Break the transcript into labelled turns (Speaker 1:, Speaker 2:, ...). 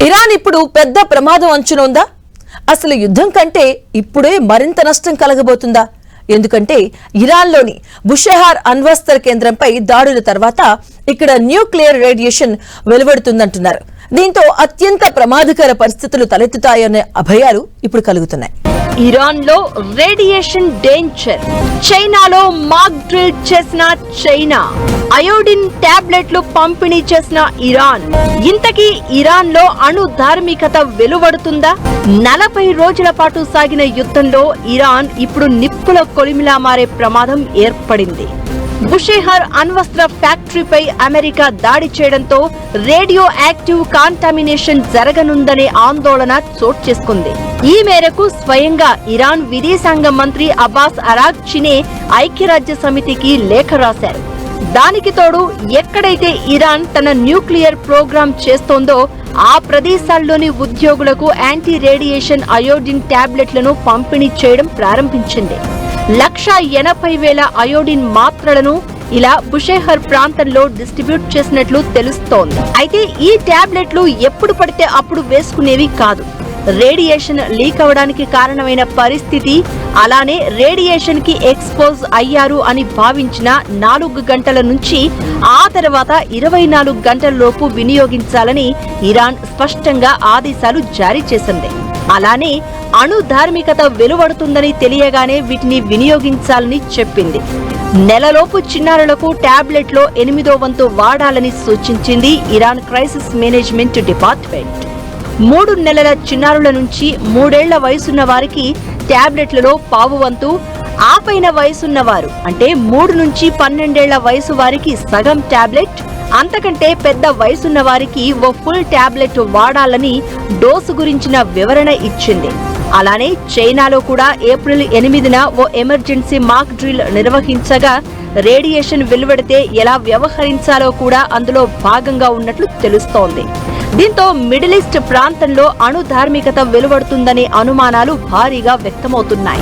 Speaker 1: Iran ఇప్పుడు పెద్ద ప్రమాదం అంచున ఉందా? అసలు యుద్ధం కంటే ఇప్పుడే మరింత నష్టం కలగబోతుందా? ఎందుకంటే ఇరాన్లోని బుషెహార్ అణ్వస్త్ర కేంద్రంపై దాడుల తర్వాత ఇక్కడ న్యూక్లియర్ రేడియేషన్ వెలువడుతుందంటున్నారు. దీంతో అత్యంత ప్రమాదకర పరిస్థితులు తలెత్తుతాయనే అభయాలు ఇప్పుడు కలుగుతున్నాయి.
Speaker 2: ఇరాన్ లో రేడియేషన్ డేంజర్, చైనాలో మాక్ డ్రిల్ చేసిన చైనా, అయోడిన్ టాబ్లెట్లు పంపిణీ చేసిన ఇరాన్. ఇంతకీ ఇరాన్ లో అణు ధార్మికత వెలువడుతుందా? 40 రోజుల పాటు సాగిన యుద్ధంలో ఇరాన్ ఇప్పుడు నిప్పుల కొలిమిలా మారే ప్రమాదం ఏర్పడింది. బుషెహార్ అణ్వస్త్ర ఫ్యాక్టరీపై అమెరికా దాడి చేయడంతో రేడియో యాక్టివ్ కాంటామినేషన్ జరగనుందనే ఆందోళన చోటు చేసుకుంది. ఈ మేరకు స్వయంగా ఇరాన్ విదేశాంగ మంత్రి అబ్బాస్ అరాగ్చినే ఐక్యరాజ్య సమితికి లేఖ రాశారు. దానికి తోడు ఎక్కడైతే ఇరాన్ తన న్యూక్లియర్ ప్రోగ్రాం చేస్తోందో ఆ ప్రదేశాల్లోని ఉద్యోగులకు యాంటీ రేడియేషన్ అయోడిన్ టాబ్లెట్లను పంపిణీ చేయడం ప్రారంభించింది. 1,80,000 అయోడిన్ మాత్రలను ఇలా బుషెహర్ ప్రాంతంలో డిస్ట్రిబ్యూట్ చేసినట్లు తెలుస్తోంది. అయితే ఈ టాబ్లెట్లు ఎప్పుడు పడితే అప్పుడు వేసుకునేవి కాదు. రేడియేషన్ లీక్ అవడానికి కారణమైన పరిస్థితి, అలానే రేడియేషన్ కి ఎక్స్పోజ్ అయ్యారు అని భావించిన 4 గంటల నుంచి ఆ తర్వాత 24 గంటల లోపు వినియోగించాలని ఇరాన్ స్పష్టంగా ఆదేశాలు జారీ చేసింది. అలానే అణు ధార్మికత వెలువడుతుందని తెలియగానే వీటిని వినియోగించాలని చెప్పింది. నెలలోపు చిన్నారులకు టాబ్లెట్లో 8వ వంతు వాడాలని సూచించింది ఇరాన్ క్రైసిస్ మేనేజ్మెంట్ డిపార్ట్మెంట్. 3 నెలల చిన్నారుల నుంచి 3 ఏళ్ల వయసున్న వారికి టాబ్లెట్లలో పావు వంతు, ఆ పైన వయసున్నవారు అంటే 3 నుంచి 12 ఏళ్ల వయసు వారికి సగం టాబ్లెట్, అంతకంటే పెద్ద వయసున్న వారికి ఓ ఫుల్ టాబ్లెట్ వాడాలని డోసు గురించిన వివరణ ఇచ్చింది. అలానే చైనాలో కూడా ఏప్రిల్ 8న ఓ ఎమర్జెన్సీ మాక్ డ్రిల్ నిర్వహించగా రేడియేషన్ వెలువడితే ఎలా వ్యవహరించాలో కూడా అందులో భాగంగా ఉన్నట్లు తెలుస్తోంది. దీంతో మిడిల్ ఈస్ట్ ప్రాంతంలో అణు ధార్మికత వెలువడుతుందనే అనుమానాలు భారీగా వ్యక్తమవుతున్నాయి.